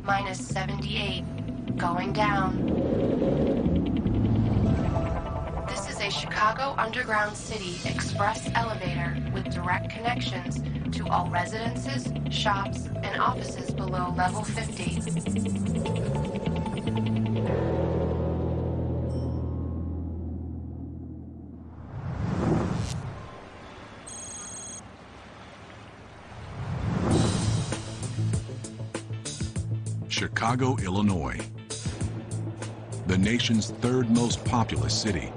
minus 78, going down. This is a Chicago Underground City Express elevator with direct connections to all residences, shops, and offices below level 50. Chicago, Illinois, the nation's third most populous city,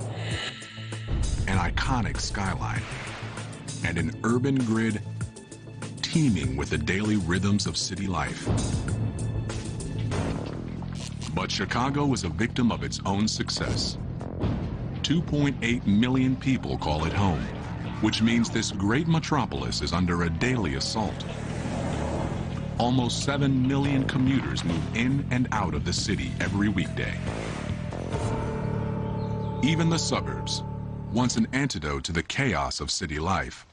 an iconic skyline, and an urban grid teeming with the daily rhythms of city life. But Chicago is a victim of its own success. 2.8 million people call it home, which means this great metropolis is under a daily assault. Almost 7 million commuters move in and out of the city every weekday. Even the suburbs, once an antidote to the chaos of city life,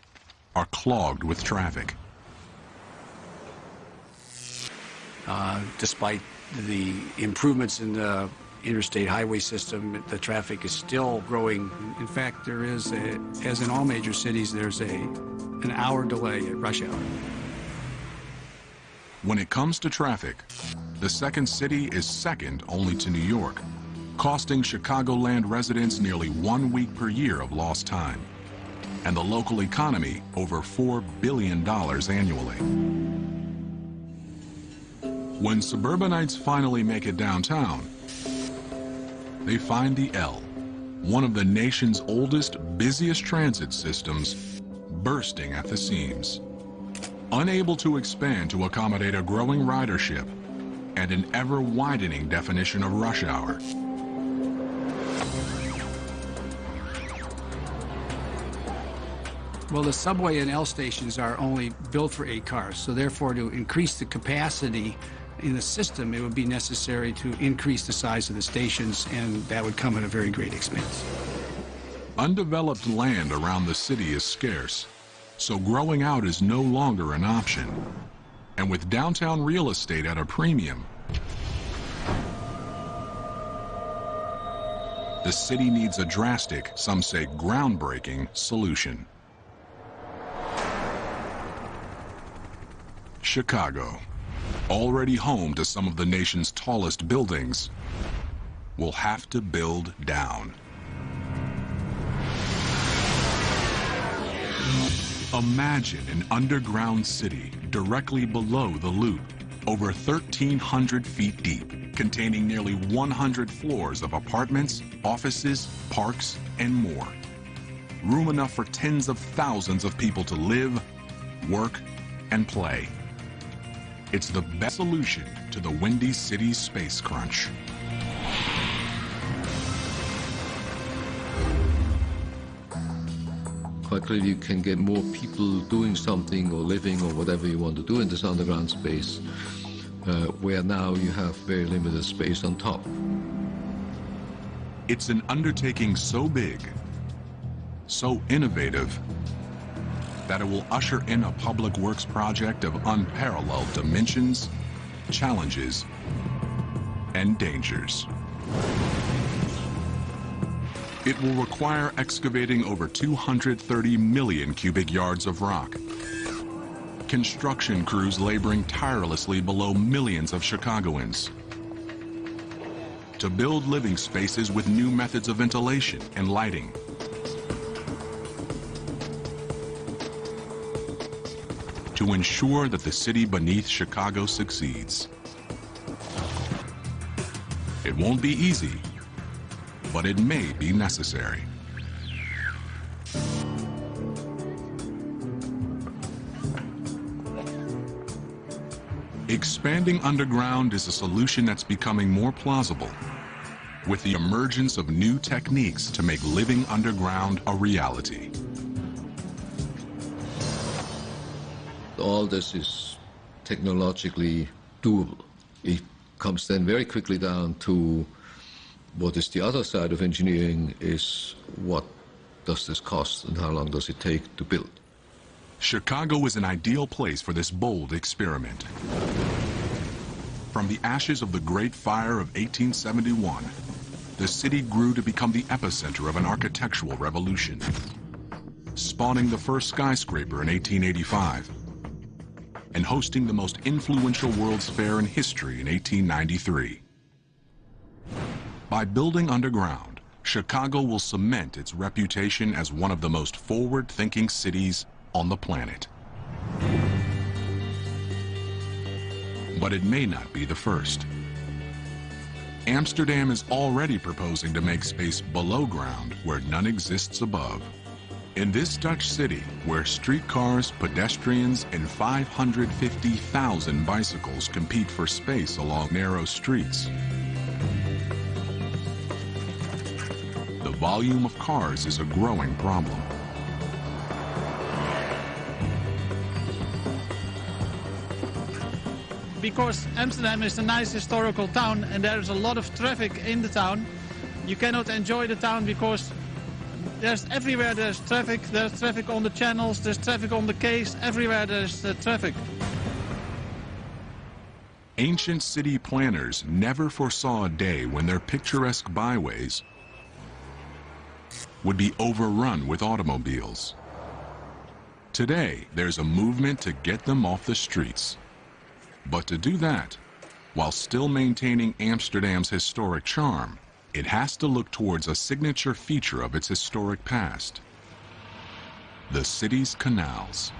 are clogged with traffic. Despite the improvements in the interstate highway system, the traffic is still growing. In fact, there is, as in all major cities, there's an hour delay at rush hour. When it comes to traffic, the second city is second only to New York, costing Chicagoland residents nearly 1 week per year of lost time, and the local economy over $4 billion annually. When suburbanites finally make it downtown, they find the L, one of the nation's oldest, busiest transit systems, bursting at the seams. Unable to expand to accommodate a growing ridership and an ever-widening definition of rush hour. Well, the subway and L stations are only built for 8 cars, so therefore to increase the capacity in the system, it would be necessary to increase the size of the stations, and that would come at a very great expense. Undeveloped land around the city is scarce, so growing out is no longer an option. And with downtown real estate at a premium, the city needs a drastic, some say groundbreaking, solution. Chicago, already home to some of the nation's tallest buildings, will have to build down. Imagine an underground city directly below the Loop, over 1,300 feet deep, containing nearly 100 floors of apartments, offices, parks, and more. Room enough for tens of thousands of people to live, work, and play. It's the best solution to the Windy City space crunch. Quite clearly, you can get more people doing something or living or whatever you want to do in this underground space, where now you have very limited space on top. It's an undertaking so big, so innovative, that it will usher in a public works project of unparalleled dimensions, challenges, and dangers. It will require excavating over 230 million cubic yards of rock, construction crews laboring tirelessly below millions of Chicagoans, to build living spaces with new methods of ventilation and lighting, to ensure that the city beneath Chicago succeeds. It won't be easy, but it may be necessary. Expanding underground is a solution that's becoming more plausible, with the emergence of new techniques to make living underground a reality. All this is technologically doable. It comes then very quickly down to what is the other side of engineering, is what does this cost and how long does it take to build? Chicago is an ideal place for this bold experiment. From the ashes of the Great Fire of 1871, the city grew to become the epicenter of an architectural revolution, spawning the first skyscraper in 1885 and hosting the most influential World's Fair in history in 1893. By building underground, Chicago will cement its reputation as one of the most forward-thinking cities on the planet. But it may not be the first. Amsterdam is already proposing to make space below ground where none exists above. In this Dutch city, where streetcars, pedestrians, and 550,000 bicycles compete for space along narrow streets, the volume of cars is a growing problem. Because Amsterdam is a nice historical town and there is a lot of traffic in the town, you cannot enjoy the town because everywhere there's traffic on the channels, there's traffic on the quays, everywhere there's traffic. Ancient city planners never foresaw a day when their picturesque byways would be overrun with automobiles. Today, there's a movement to get them off the streets. But to do that, while still maintaining Amsterdam's historic charm, it has to look towards a signature feature of its historic past: the city's canals.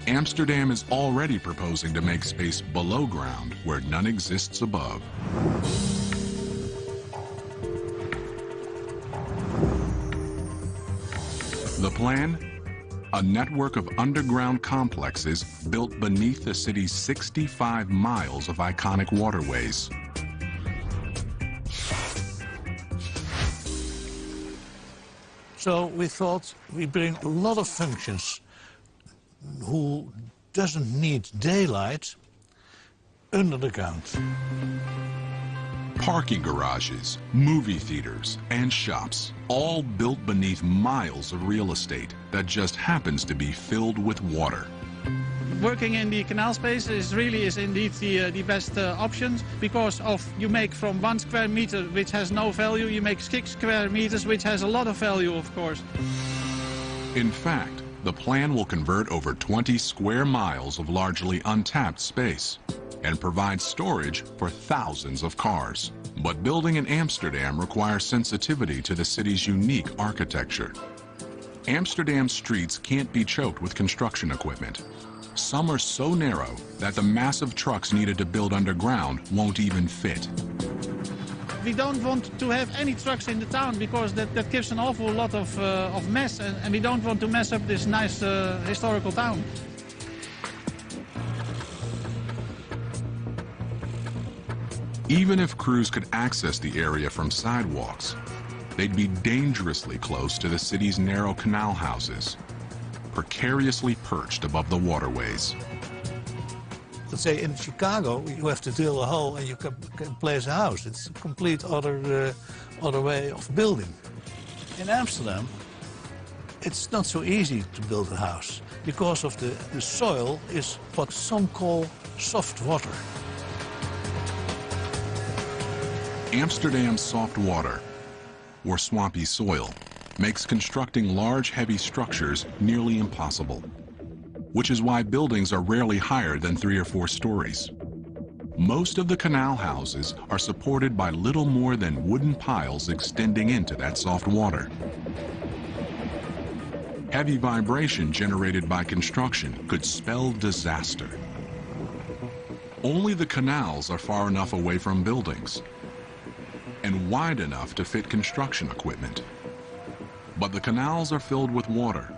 Amsterdam is already proposing to make space below ground where none exists above. The plan? A network of underground complexes built beneath the city's 65 miles of iconic waterways. So we thought we bring a lot of functions who doesn't need daylight under the ground. Parking garages, movie theaters, and shops, all built beneath miles of real estate that just happens to be filled with water. Working in the canal space is indeed the best option because you make from 1 square meter which has no value, you make 6 square meters which has a lot of value, of course. In fact, the plan will convert over 20 square miles of largely untapped space and provide storage for thousands of cars. But building in Amsterdam requires sensitivity to the city's unique architecture. Amsterdam's streets can't be choked with construction equipment. Some are so narrow that the massive trucks needed to build underground won't even fit. We don't want to have any trucks in the town because that gives an awful lot of mess and we don't want to mess up this nice historical town. Even if crews could access the area from sidewalks, they'd be dangerously close to the city's narrow canal houses, precariously perched above the waterways. Let's say in Chicago, you have to drill a hole and you can place a house. It's a complete other way of building. In Amsterdam, it's not so easy to build a house because of the soil is what some call soft water. Amsterdam's soft water, or swampy soil, makes constructing large, heavy structures nearly impossible, which is why buildings are rarely higher than 3 or 4 stories. Most of the canal houses are supported by little more than wooden piles extending into that soft water. Heavy vibration generated by construction could spell disaster. Only the canals are far enough away from buildings and wide enough to fit construction equipment. But the canals are filled with water,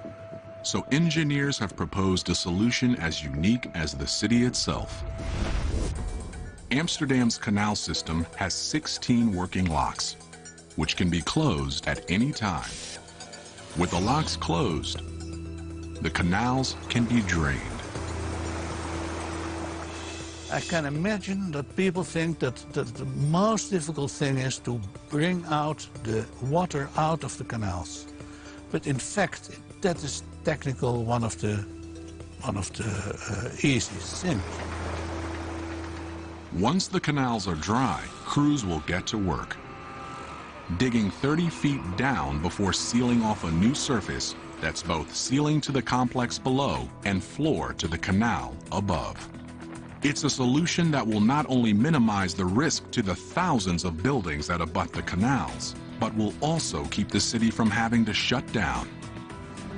so engineers have proposed a solution as unique as the city itself. Amsterdam's canal system has 16 working locks, which can be closed at any time. With the locks closed, the canals can be drained. I can imagine that people think that the most difficult thing is to bring out the water out of the canals. But in fact, that is technical, one of the easiest things. Once the canals are dry, crews will get to work, digging 30 feet down before sealing off a new surface that's both sealing to the complex below and floor to the canal above. It's a solution that will not only minimize the risk to the thousands of buildings that abut the canals, but will also keep the city from having to shut down.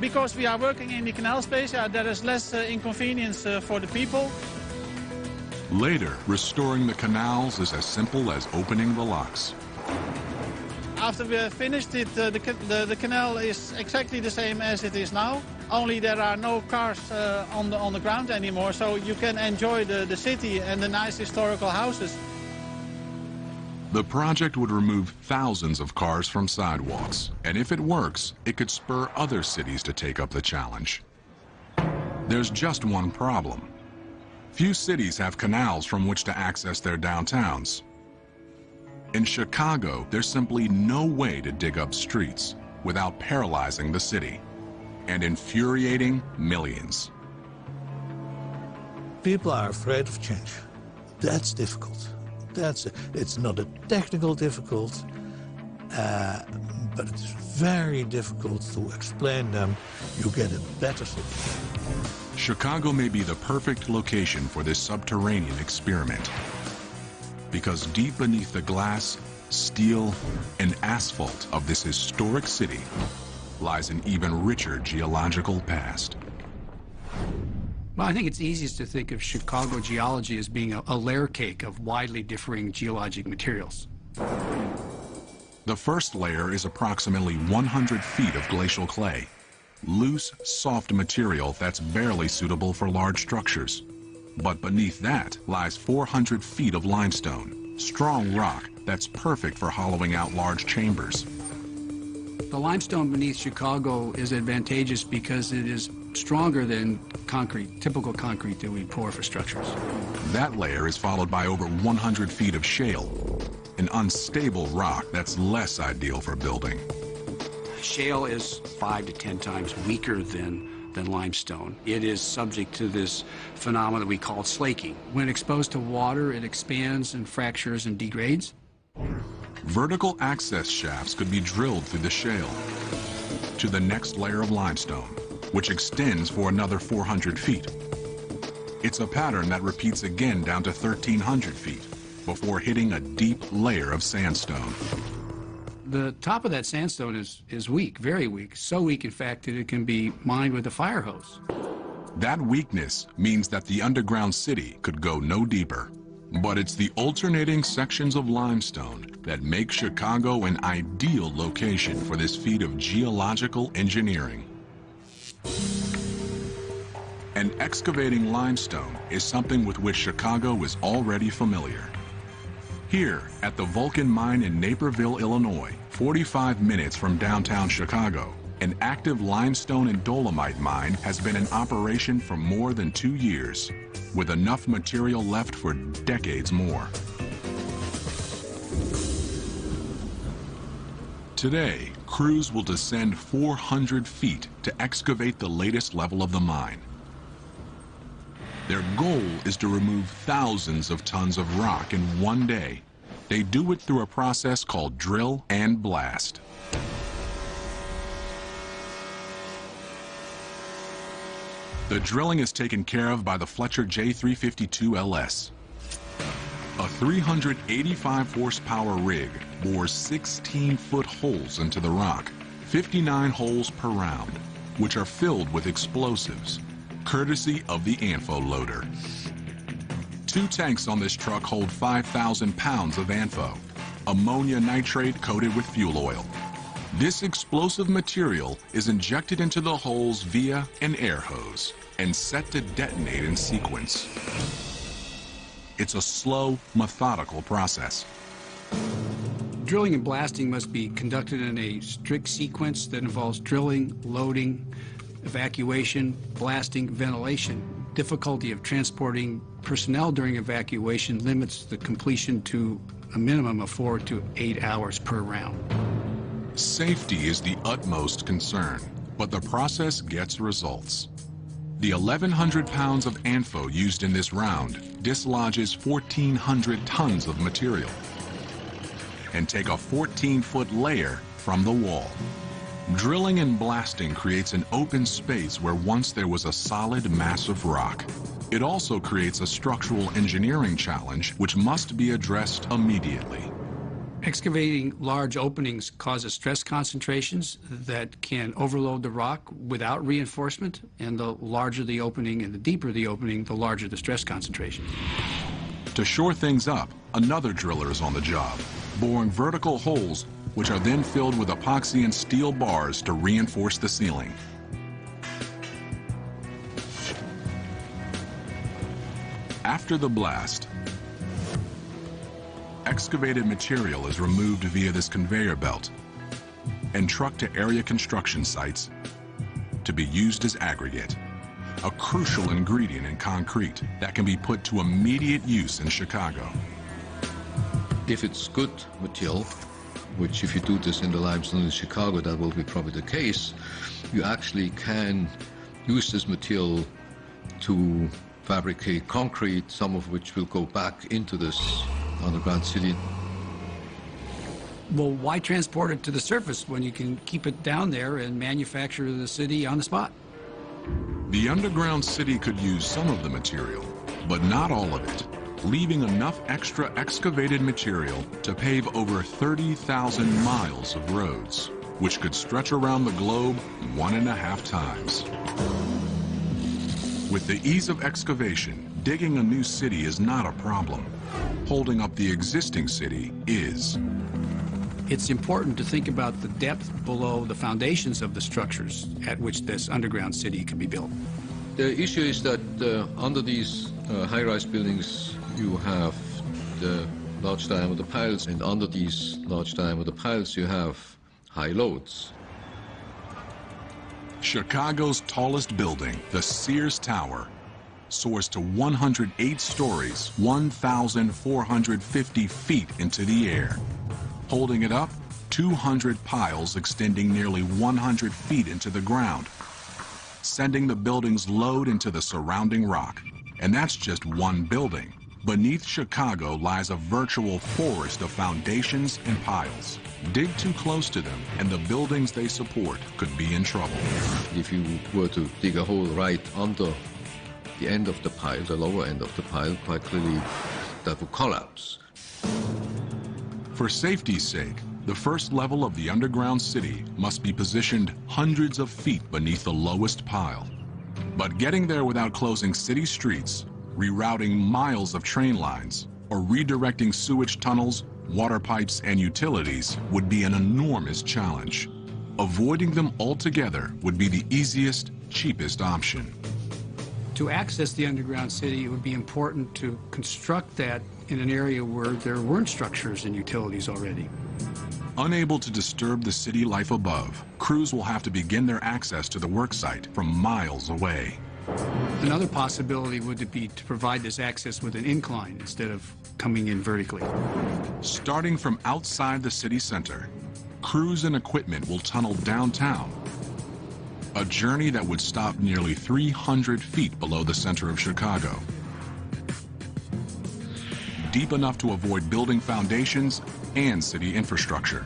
Because we are working in the canal space, there is less inconvenience for the people. Later, restoring the canals is as simple as opening the locks. After we have finished it, the canal is exactly the same as it is now. Only there are no cars on the ground anymore, so you can enjoy the city and the nice historical houses. The project would remove thousands of cars from sidewalks, and if it works, it could spur other cities to take up the challenge. There's just one problem. Few cities have canals from which to access their downtowns. In Chicago, there's simply no way to dig up streets without paralyzing the city and infuriating millions. People are afraid of change. That's difficult. It's not a technical difficult, but it's very difficult to explain them. You get a better solution. Chicago may be the perfect location for this subterranean experiment, because deep beneath the glass, steel, and asphalt of this historic city lies an even richer geological past. Well, I think it's easiest to think of Chicago geology as being a layer cake of widely differing geologic materials. The first layer is approximately 100 feet of glacial clay, loose, soft material that's barely suitable for large structures. But beneath that lies 400 feet of limestone, strong rock that's perfect for hollowing out large chambers. The limestone beneath Chicago is advantageous because it is stronger than concrete, typical concrete that we pour for structures. That layer is followed by over 100 feet of shale, an unstable rock that's less ideal for building. Shale is 5 to 10 times weaker than limestone. It is subject to this phenomenon we call slaking. When exposed to water, it expands and fractures and degrades. Vertical access shafts could be drilled through the shale to the next layer of limestone, which extends for another 400 feet. It's a pattern that repeats again down to 1,300 feet before hitting a deep layer of sandstone. The top of that sandstone is weak, very weak, so weak, in fact, that it can be mined with a fire hose. That weakness means that the underground city could go no deeper. But it's the alternating sections of limestone that make Chicago an ideal location for this feat of geological engineering. And excavating limestone is something with which Chicago is already familiar. Here at the Vulcan Mine in Naperville, Illinois, 45 minutes from downtown Chicago, an active limestone and dolomite mine has been in operation for more than 2 years, with enough material left for decades more. Today, crews will descend 400 feet to excavate the latest level of the mine. Their goal is to remove thousands of tons of rock in one day. They do it through a process called drill and blast. The drilling is taken care of by the Fletcher J352 LS. A 385 horsepower rig bores 16-foot holes into the rock, 59 holes per round, which are filled with explosives, courtesy of the ANFO loader. 2 tanks on this truck hold 5,000 pounds of ANFO, ammonia nitrate coated with fuel oil. This explosive material is injected into the holes via an air hose and set to detonate in sequence. It's a slow, methodical process. Drilling and blasting must be conducted in a strict sequence that involves drilling, loading, evacuation, blasting, ventilation. Difficulty of transporting personnel during evacuation limits the completion to a minimum of 4 to 8 hours per round. Safety is the utmost concern, But the process gets results. The 1,100 pounds of ANFO used in this round dislodges 1,400 tons of material and take a 14-foot layer from the wall. Drilling and blasting creates an open space where once there was a solid mass of rock. It also creates a structural engineering challenge which must be addressed immediately. Excavating large openings causes stress concentrations that can overload the rock without reinforcement, and the larger the opening and the deeper the opening, the larger the stress concentration. To shore things up, another driller is on the job, boring vertical holes which are then filled with epoxy and steel bars to reinforce the ceiling. After the blast, excavated material is removed via this conveyor belt and trucked to area construction sites to be used as aggregate, a crucial ingredient in concrete that can be put to immediate use in Chicago. If it's good material, which if you do this in the limestone in Chicago, that will be probably the case, you actually can use this material to fabricate concrete, some of which will go back into this underground city. Well, why transport it to the surface when you can keep it down there and manufacture the city on the spot? The underground city could use some of the material, but not all of it, leaving enough extra excavated material to pave over 30,000 miles of roads, which could stretch around the globe 1.5 times. With the ease of excavation, digging a new city is not a problem. Holding up the existing city is. It's important to think about the depth below the foundations of the structures at which this underground city can be built. The issue is that under these high-rise buildings, you have the large diameter piles, and under these large diameter piles, you have high loads. Chicago's tallest building, the Sears Tower, soars to 108 stories, 1,450 feet into the air. Holding it up, 200 piles extending nearly 100 feet into the ground, sending the building's load into the surrounding rock. And that's just one building. Beneath Chicago lies a virtual forest of foundations and piles. Dig too close to them, and the buildings they support could be in trouble. If you were to dig a hole right under the end of the pile, the lower end of the pile, quite clearly that would collapse. For safety's sake, the first level of the underground city must be positioned hundreds of feet beneath the lowest pile. But getting there without closing city streets, rerouting miles of train lines, or redirecting sewage tunnels, water pipes, and utilities would be an enormous challenge. Avoiding them altogether would be the easiest, cheapest option. To access the underground city, it would be important to construct that in an area where there weren't structures and utilities already. Unable to disturb the city life above, crews will have to begin their access to the worksite from miles away. Another possibility would be to provide this access with an incline instead of coming in vertically. Starting from outside the city center, crews and equipment will tunnel downtown, a journey that would stop nearly 300 feet below the center of Chicago. Deep enough to avoid building foundations and city infrastructure.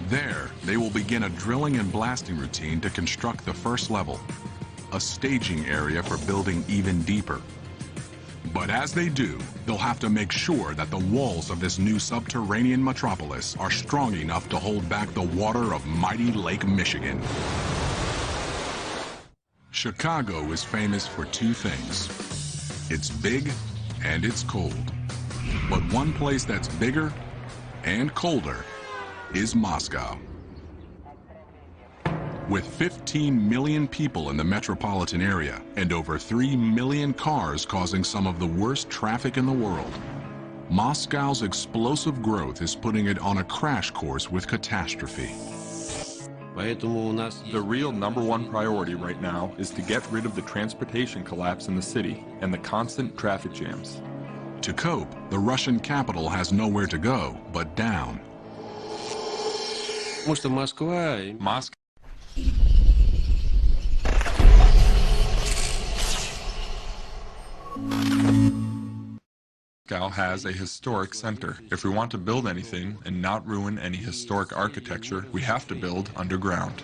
There, they will begin a drilling and blasting routine to construct the first level, a staging area for building even deeper. But as they do, they'll have to make sure that the walls of this new subterranean metropolis are strong enough to hold back the water of mighty Lake Michigan. Chicago is famous for two things. It's big and it's cold. But one place that's bigger and colder is Moscow. With 15 million people in the metropolitan area and over 3 million cars causing some of the worst traffic in the world, Moscow's explosive growth is putting it on a crash course with catastrophe. The real #1 priority right now is to get rid of the transportation collapse in the city and the constant traffic jams. To cope, the Russian capital has nowhere to go but down. Moscow Moscow has a historic center. If we want to build anything and not ruin any historic architecture, we have to build underground.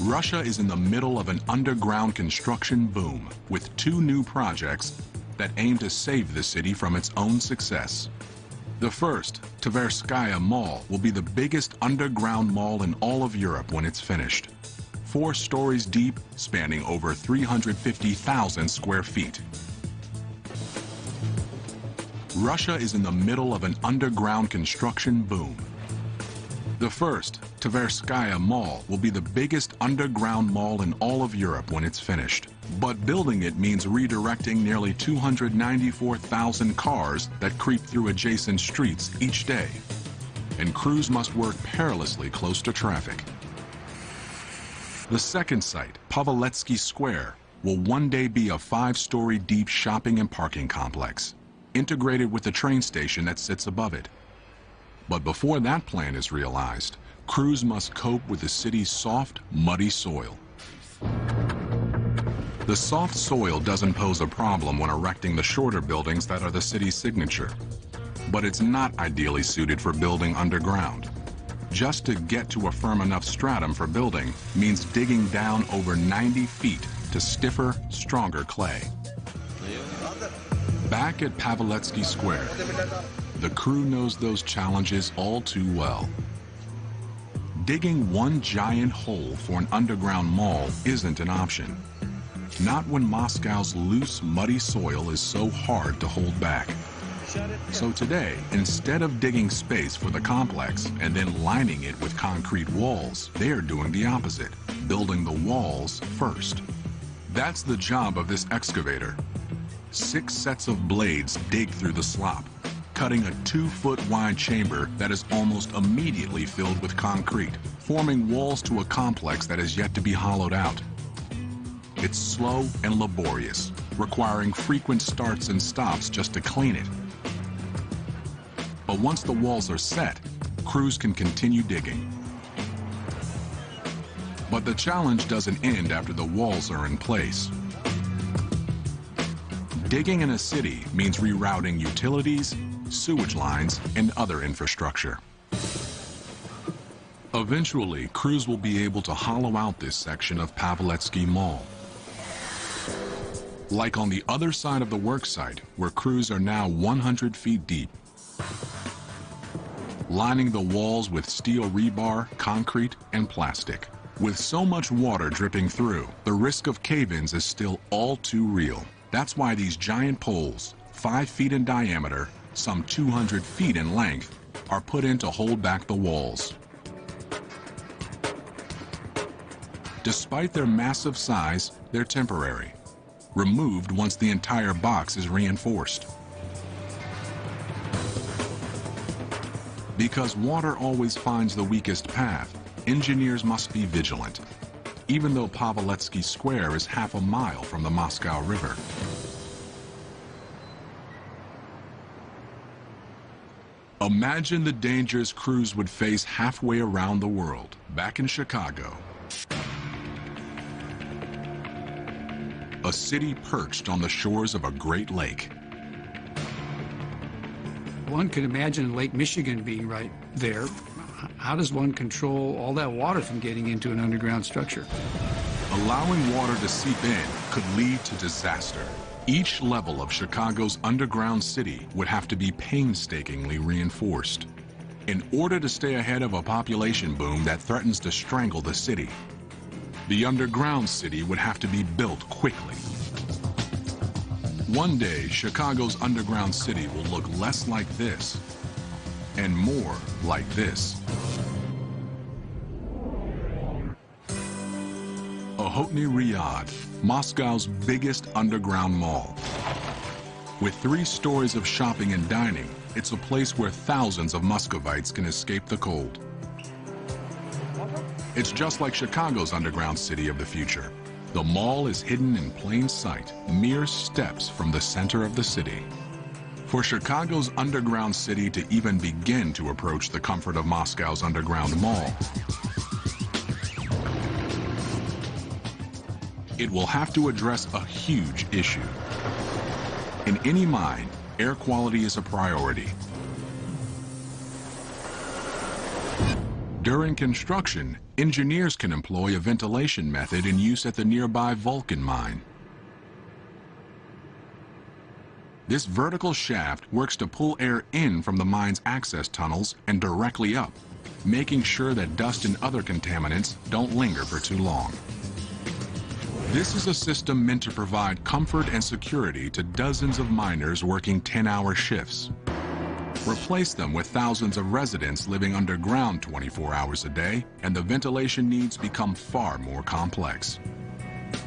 Russia is in the middle of an underground construction boom with 2 new projects that aim to save the city from its own success. The first, Tverskaya Mall, will be the biggest underground mall in all of Europe when it's finished. 4 stories deep, spanning over 350,000 square feet. Russia is in the middle of an underground construction boom. The first, Tverskaya Mall, will be the biggest underground mall in all of Europe when it's finished. But building it means redirecting nearly 294,000 cars that creep through adjacent streets each day. And crews must work perilously close to traffic. The second site, Paveletsky Square, will one day be a 5-story deep shopping and parking complex, integrated with the train station that sits above it. But before that plan is realized, crews must cope with the city's soft, muddy soil. The soft soil doesn't pose a problem when erecting the shorter buildings that are the city's signature, but it's not ideally suited for building underground. Just to get to a firm enough stratum for building means digging down over 90 feet to stiffer, stronger clay. Back at Paveletsky Square, the crew knows those challenges all too well. Digging one giant hole for an underground mall isn't an option. Not when Moscow's loose, muddy soil is so hard to hold back. So today, instead of digging space for the complex and then lining it with concrete walls, they're doing the opposite, building the walls first. That's the job of this excavator. 6 sets of blades dig through the slop, cutting a 2-foot-wide chamber that is almost immediately filled with concrete, forming walls to a complex that is yet to be hollowed out. It's slow and laborious, requiring frequent starts and stops just to clean it. But once the walls are set, crews can continue digging. But the challenge doesn't end after the walls are in place. Digging in a city means rerouting utilities, sewage lines, and other infrastructure. Eventually, crews will be able to hollow out this section of Paveletsky Mall. Like on the other side of the worksite, where crews are now 100 feet deep. Lining the walls with steel rebar, concrete, and plastic. With so much water dripping through, the risk of cave-ins is still all too real. That's why these giant poles, 5 feet in diameter, some 200 feet in length, are put in to hold back the walls. Despite their massive size, they're temporary, removed once the entire box is reinforced. Because water always finds the weakest path, engineers must be vigilant, even though Paveletsky Square is half a mile from the Moscow River. Imagine the dangers crews would face halfway around the world, back in Chicago. A city perched on the shores of a great lake. One could imagine Lake Michigan being right there. How does one control all that water from getting into an underground structure? Allowing water to seep in could lead to disaster. Each level of Chicago's underground city would have to be painstakingly reinforced in order to stay ahead of a population boom that threatens to strangle the city. The underground city would have to be built quickly. One day, Chicago's underground city will look less like this and more like this. Ochotny Ryad, Moscow's biggest underground mall. With 3 stories of shopping and dining, it's a place where thousands of Muscovites can escape the cold. It's just like Chicago's underground city of the future. The mall is hidden in plain sight, mere steps from the center of the city. For Chicago's underground city to even begin to approach the comfort of Moscow's underground mall, it will have to address a huge issue. In any mine, air quality is a priority. During construction, engineers can employ a ventilation method in use at the nearby Vulcan mine. This vertical shaft works to pull air in from the mine's access tunnels and directly up, making sure that dust and other contaminants don't linger for too long. This is a system meant to provide comfort and security to dozens of miners working 10-hour shifts. Replace them with thousands of residents living underground 24 hours a day, and the ventilation needs become far more complex.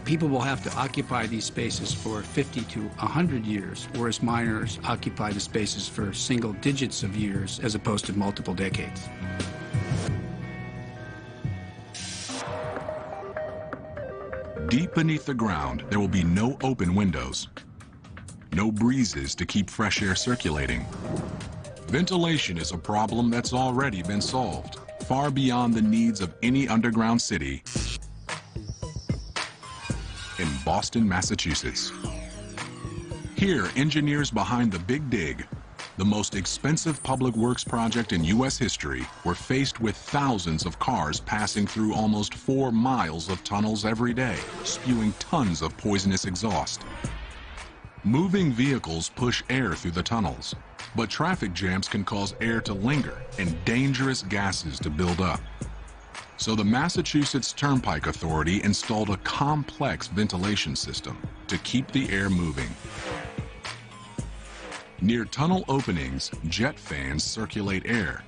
People will have to occupy these spaces for 50 to 100 years, whereas miners occupy the spaces for single digits of years as opposed to multiple decades. Deep beneath the ground, there will be no open windows, no breezes to keep fresh air circulating. Ventilation is a problem that's already been solved, far beyond the needs of any underground city in Boston, Massachusetts. Here, engineers behind the Big Dig, the most expensive public works project in U.S. history, were faced with thousands of cars passing through almost 4 miles of tunnels every day, spewing tons of poisonous exhaust. Moving vehicles push air through the tunnels, but traffic jams can cause air to linger and dangerous gases to build up. So the Massachusetts Turnpike Authority installed a complex ventilation system to keep the air moving. Near tunnel openings, jet fans circulate air.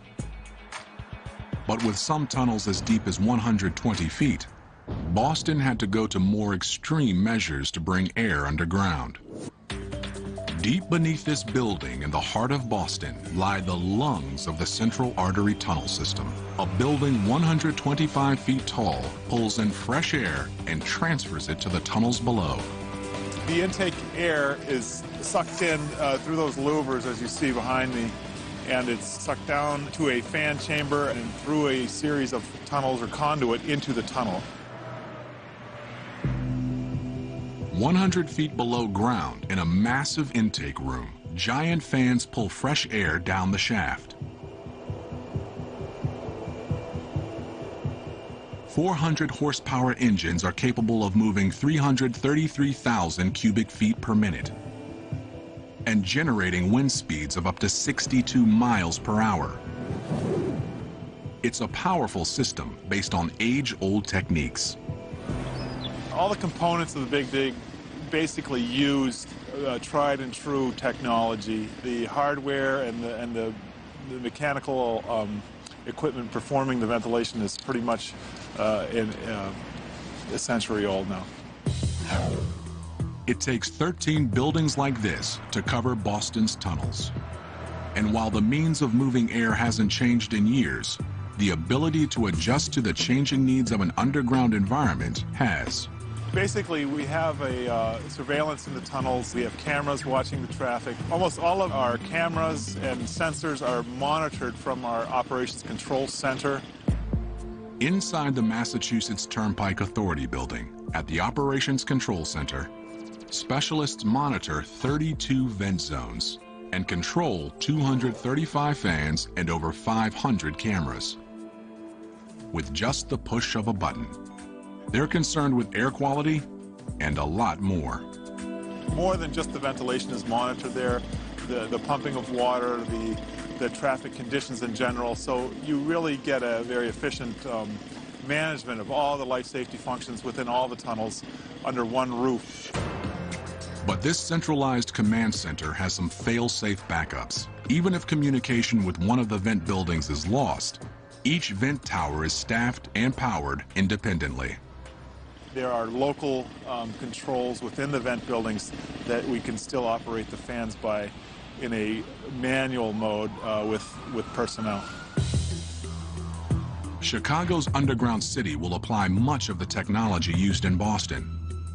But with some tunnels as deep as 120 feet, Boston had to go to more extreme measures to bring air underground. Deep beneath this building in the heart of Boston lie the lungs of the Central Artery Tunnel System. A building 125 feet tall pulls in fresh air and transfers it to the tunnels below. The intake air is sucked in through those louvers, as you see behind me, and it's sucked down to a fan chamber and through a series of tunnels or conduit into the tunnel. 100 feet below ground, in a massive intake room, giant fans pull fresh air down the shaft. 400 horsepower engines are capable of moving 333,000 cubic feet per minute and generating wind speeds of up to 62 miles per hour. It's a powerful system based on age-old techniques. All the components of the Big Dig basically used tried and true technology. The hardware and the mechanical equipment performing the ventilation is pretty much a century old now. It takes 13 buildings like this to cover Boston's tunnels. And while the means of moving air hasn't changed in years, the ability to adjust to the changing needs of an underground environment has. Basically, we have a surveillance in the tunnels. We have cameras watching the traffic. Almost all of our cameras and sensors are monitored from our operations control center. Inside the Massachusetts Turnpike Authority building, at the Operations Control Center, specialists monitor 32 vent zones and control 235 fans and over 500 cameras. With just the push of a button. They're concerned with air quality and a lot more. More than just the ventilation is monitored there, the pumping of water, the traffic conditions in general, so you really get a very efficient management of all the life safety functions within all the tunnels under one roof. But this centralized command center has some fail-safe backups. Even if communication with one of the vent buildings is lost, each vent tower is staffed and powered independently. There are local controls within the vent buildings that we can still operate the fans by in a manual mode with personnel. Chicago's underground city will apply much of the technology used in Boston,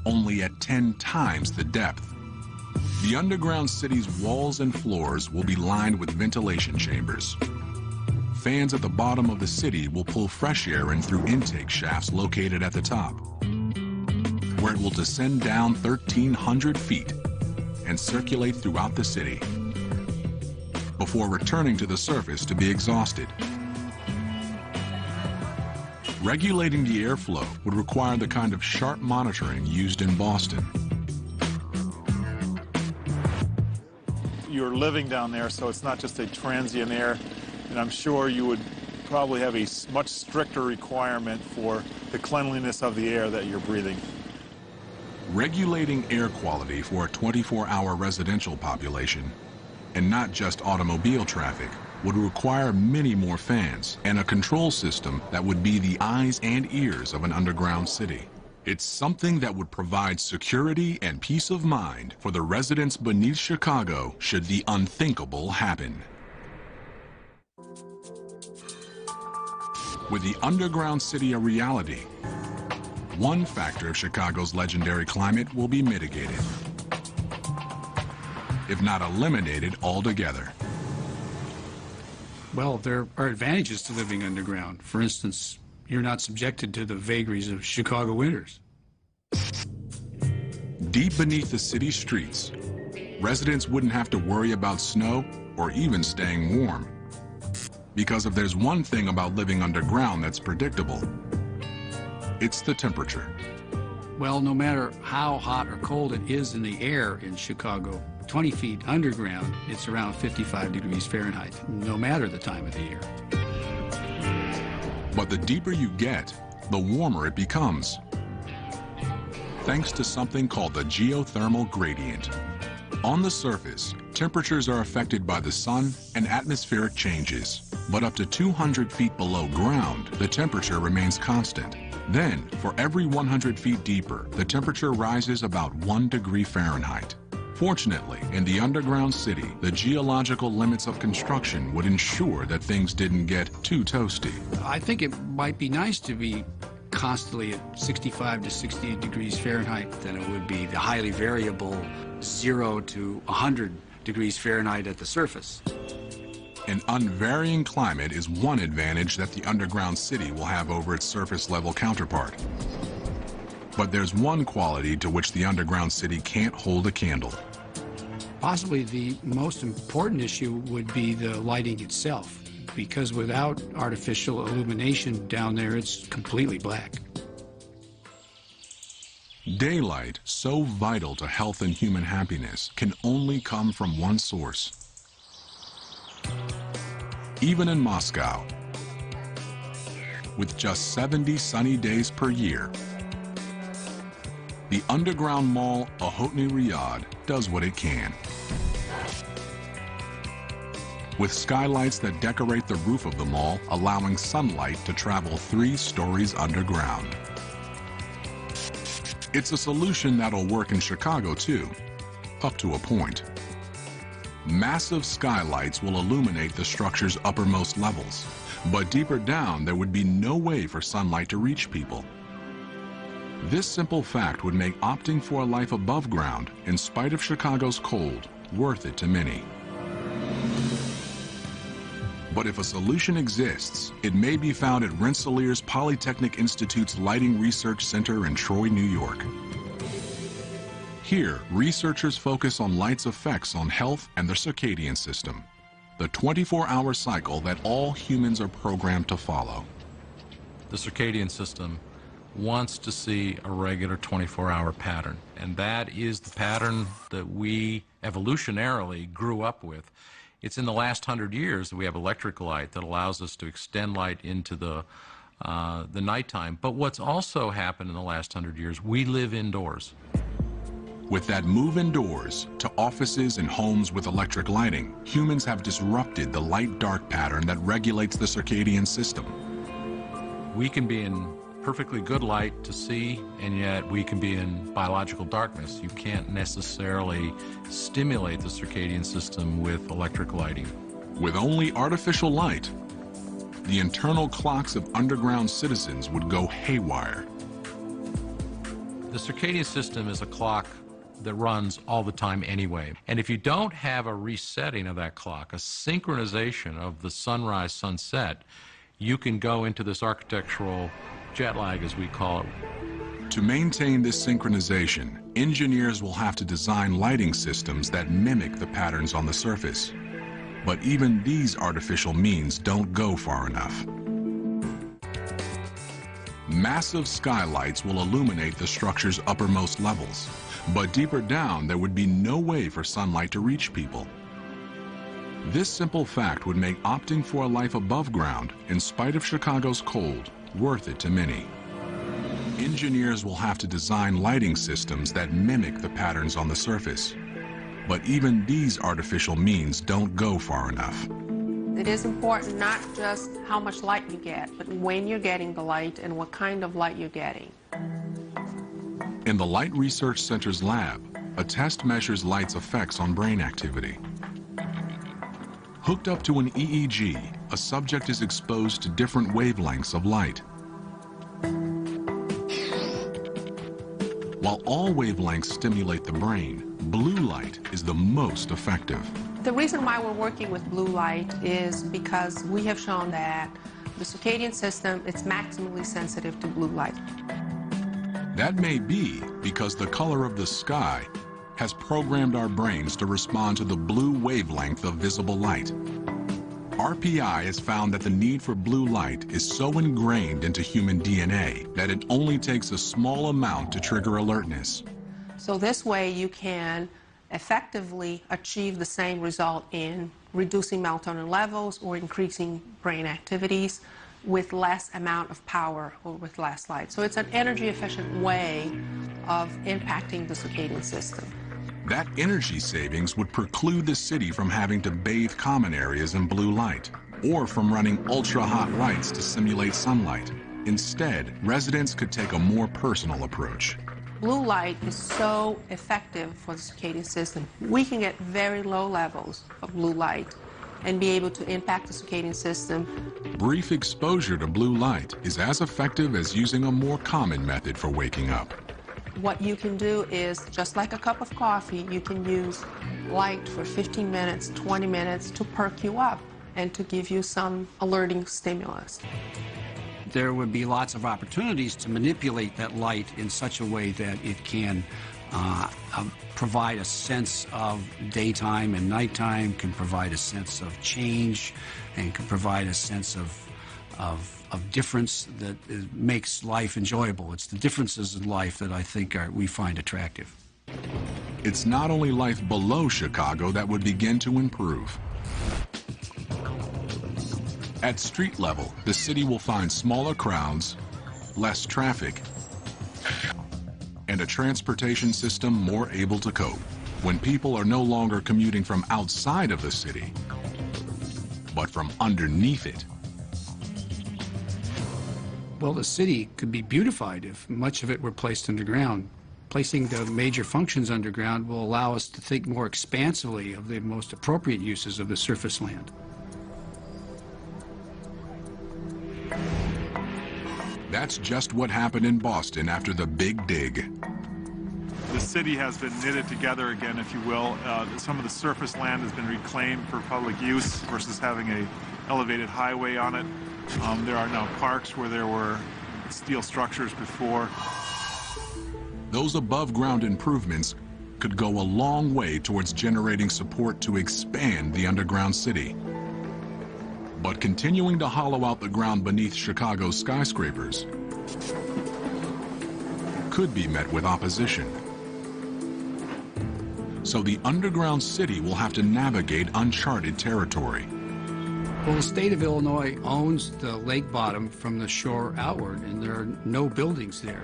only at 10 times the depth. The underground city's walls and floors will be lined with ventilation chambers. Fans at the bottom of the city will pull fresh air in through intake shafts located at the top, where it will descend down 1,300 feet and circulate throughout the city before returning to the surface to be exhausted. Regulating the airflow would require the kind of sharp monitoring used in Boston. You're living down there, so it's not just a transient air, and I'm sure you would probably have a much stricter requirement for the cleanliness of the air that you're breathing. Regulating air quality for a 24-hour residential population, and not just automobile traffic, would require many more fans and a control system that would be the eyes and ears of an underground city. It's something that would provide security and peace of mind for the residents beneath Chicago should the unthinkable happen. With the underground city a reality, one factor of Chicago's legendary climate will be mitigated, if not eliminated altogether. Well, there are advantages to living underground. For instance, you're not subjected to the vagaries of Chicago winters. Deep beneath the city streets, residents wouldn't have to worry about snow or even staying warm. Because if there's one thing about living underground that's predictable, it's the temperature. Well, no matter how hot or cold it is in the air in Chicago, 20 feet underground, it's around 55 degrees Fahrenheit, no matter the time of the year. But the deeper you get, the warmer it becomes, thanks to something called the geothermal gradient. On the surface, temperatures are affected by the sun and atmospheric changes, but up to 200 feet below ground, the temperature remains constant. Then, for every 100 feet deeper, the temperature rises about 1 degree Fahrenheit. Fortunately, in the underground city, the geological limits of construction would ensure that things didn't get too toasty. I think it might be nice to be constantly at 65 to 68 degrees Fahrenheit than it would be the highly variable 0 to 100 degrees Fahrenheit at the surface. An unvarying climate is one advantage that the underground city will have over its surface-level counterpart. But there's one quality to which the underground city can't hold a candle. Possibly the most important issue would be the lighting itself, because without artificial illumination down there, it's completely black. Daylight, so vital to health and human happiness, can only come from one source. Even in Moscow, with just 70 sunny days per year, the underground mall Ahotny Riyadh does what it can. With skylights that decorate the roof of the mall, allowing sunlight to travel 3 stories underground. It's a solution that'll work in Chicago too, up to a point. Massive skylights will illuminate the structure's uppermost levels, but deeper down there would be no way for sunlight to reach people. This simple fact would make opting for a life above ground, in spite of Chicago's cold, worth it to many. But if a solution exists, it may be found at Rensselaer's Polytechnic Institute's Lighting Research Center in Troy, New York. Here, researchers focus on light's effects on health and the circadian system, the 24-hour cycle that all humans are programmed to follow. The circadian system wants to see a regular 24-hour pattern, and that is the pattern that we evolutionarily grew up with. It's in the last 100 years that we have electric light that allows us to extend light into the nighttime. But what's also happened in the last 100 years, we live indoors. With that move indoors to offices and homes with electric lighting, humans have disrupted the light-dark pattern that regulates the circadian system. We can be in perfectly good light to see, and yet we can be in biological darkness. You can't necessarily stimulate the circadian system with electric lighting. With only artificial light, the internal clocks of underground citizens would go haywire. The circadian system is a clock that runs all the time anyway. And if you don't have a resetting of that clock, a synchronization of the sunrise, sunset, you can go into this architectural jet lag, as we call it. To maintain this synchronization, engineers will have to design lighting systems that mimic the patterns on the surface. But even these artificial means don't go far enough. Massive skylights will illuminate the structure's uppermost levels, but deeper down there would be no way for sunlight to reach people. This simple fact would make opting for a life above ground, in spite of Chicago's cold, worth it to many. Engineers will have to design lighting systems that mimic the patterns on the surface. But even these artificial means don't go far enough. It is important not just how much light you get, but when you're getting the light and what kind of light you're getting. In the Light Research Center's lab, a test measures light's effects on brain activity. Hooked up to an EEG, a subject is exposed to different wavelengths of light. While all wavelengths stimulate the brain, blue light is the most effective. The reason why we're working with blue light is because we have shown that the circadian system is maximally sensitive to blue light. That may be because the color of the sky has programmed our brains to respond to the blue wavelength of visible light. RPI has found that the need for blue light is so ingrained into human DNA that it only takes a small amount to trigger alertness. So this way you can effectively achieve the same result in reducing melatonin levels or increasing brain activities with less amount of power or with less light. So it's an energy efficient way of impacting the circadian system. That energy savings would preclude the city from having to bathe common areas in blue light or from running ultra-hot lights to simulate sunlight. Instead, residents could take a more personal approach. Blue light is so effective for the circadian system. We can get very low levels of blue light and be able to impact the circadian system. Brief exposure to blue light is as effective as using a more common method for waking up. What you can do is, just like a cup of coffee, you can use light for 15 minutes, 20 minutes to perk you up and to give you some alerting stimulus. There would be lots of opportunities to manipulate that light in such a way that it can provide a sense of daytime and nighttime, can provide a sense of change, and can provide a sense of difference that makes life enjoyable. It's the differences in life that I think we find attractive. It's not only life below Chicago that would begin to improve. At street level, the city will find smaller crowds, less traffic, and a transportation system more able to cope when people are no longer commuting from outside of the city, but from underneath it. Well, the city could be beautified if much of it were placed underground. Placing the major functions underground will allow us to think more expansively of the most appropriate uses of the surface land. That's just what happened in Boston after the Big Dig. The city has been knitted together again, if you will. Some of the surface land has been reclaimed for public use versus having an elevated highway on it. There are now parks where there were steel structures before. Those above-ground improvements could go a long way towards generating support to expand the underground city. But continuing to hollow out the ground beneath Chicago's skyscrapers could be met with opposition. So the underground city will have to navigate uncharted territory. Well, the state of Illinois owns the lake bottom from the shore outward, and there are no buildings there.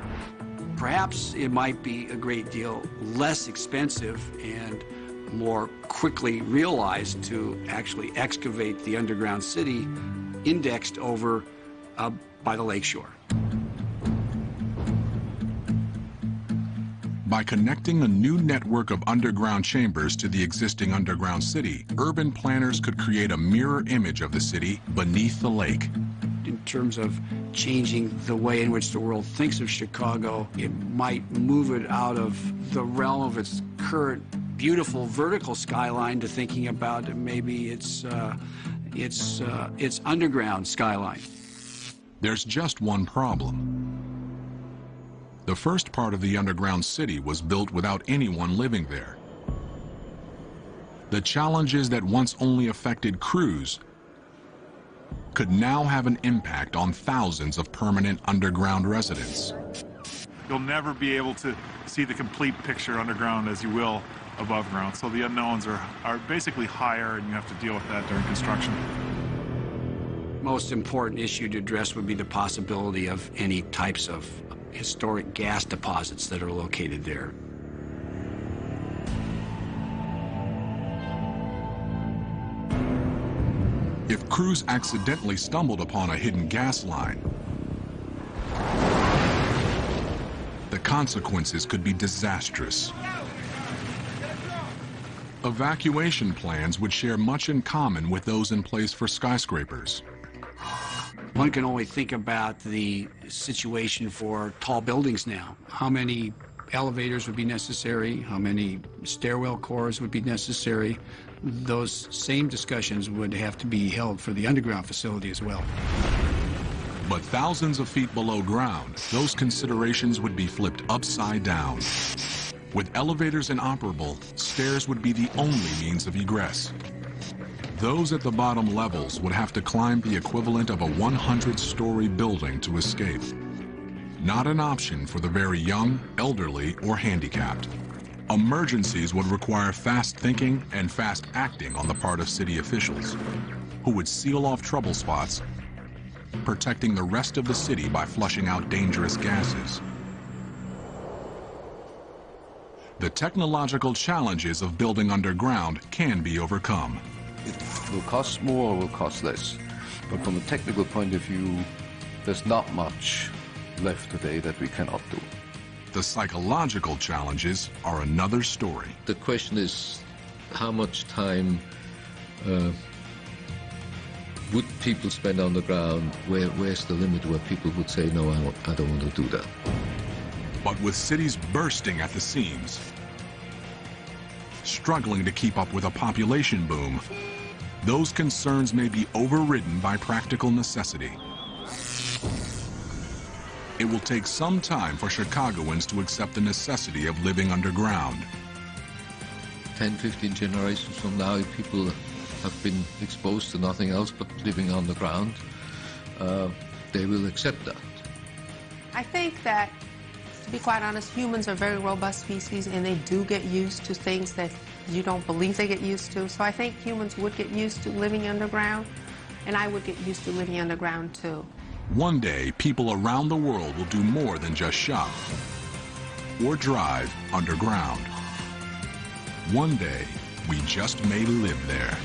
Perhaps it might be a great deal less expensive and more quickly realized to actually excavate the underground city indexed over by the lakeshore. By connecting a new network of underground chambers to the existing underground city, urban planners could create a mirror image of the city beneath the lake. in terms of changing the way in which the world thinks of Chicago. It might move it out of the realm of its current beautiful vertical skyline to thinking about maybe its underground skyline. There's just one problem. The first part of the underground city was built without anyone living there. The challenges that once only affected crews could now have an impact on thousands of permanent underground residents. You'll never be able to see the complete picture underground as you will above ground. So the unknowns are basically higher, and you have to deal with that during construction. Most important issue to address would be the possibility of any types of historic gas deposits that are located there. If crews accidentally stumbled upon a hidden gas line, the consequences could be disastrous. Evacuation plans would share much in common with those in place for skyscrapers. One can only think about the situation for tall buildings now. How many elevators would be necessary? How many stairwell cores would be necessary? Those same discussions would have to be held for the underground facility as well. But thousands of feet below ground, those considerations would be flipped upside down. With elevators inoperable, stairs would be the only means of egress. Those at the bottom levels would have to climb the equivalent of a 100-story building to escape. Not an option for the very young, elderly, or handicapped. Emergencies would require fast thinking and fast acting on the part of city officials, who would seal off trouble spots, protecting the rest of the city by flushing out dangerous gases. The technological challenges of building underground can be overcome. It will cost more or will cost less. But from a technical point of view, there's not much left today that we cannot do. The psychological challenges are another story. The question is, how much time would people spend on the ground? Where's the limit where people would say, no, I don't want to do that? But with cities bursting at the seams, struggling to keep up with a population boom, those concerns may be overridden by practical necessity. It will take some time for Chicagoans to accept the necessity of living underground. 10, 15 generations from now, if people have been exposed to nothing else but living on the ground, they will accept that. I think that, to be quite honest, humans are a very robust species, and they do get used to things that you don't believe they get used to. So I think humans would get used to living underground, and I would get used to living underground too. One day, people around the world will do more than just shop or drive underground. One day, we just may live there.